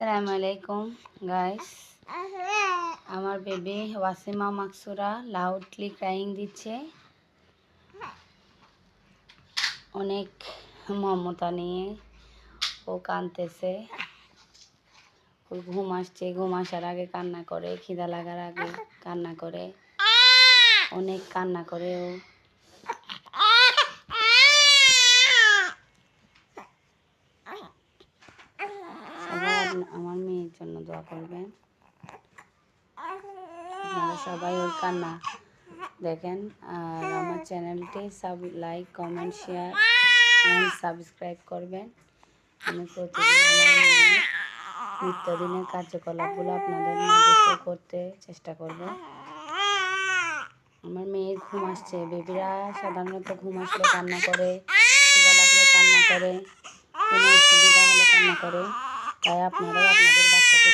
আসসালামু আলাইকুম গাইস। আমার baby Wasima Maksura loudly crying দিচ্ছে, অনেক মমতা নিয়ে ও কাঁদতেছে। ওর ঘুম আসছে, ঘুম আসার আগে কান্না করে, খিদা লাগার আগে কান্না করে, অনেক কান্না করে ও। সবাই আমার মেয়ের জন্য দোয়া করবেন। আপনারা সবাই ওর কান্না দেখেন। আর আমার চ্যানেলটি like, comment, share and subscribe করবেন। আমি প্রতিদিন আমার মেয়ের নিত্যদিনের কার্যকলাপগুলো আপনাদের মাঝে শো করতে চেষ্টা করব। আমার মেয়ের ঘুম আসছে। বেবিরা সাধারণত ঘুম আসলে কান্না করে, খিদা লাগলে কান্না করে, কোনো অসুবিধা হলে কান্না করে। তাই আপনারাও আপনাদের বাচ্চাকে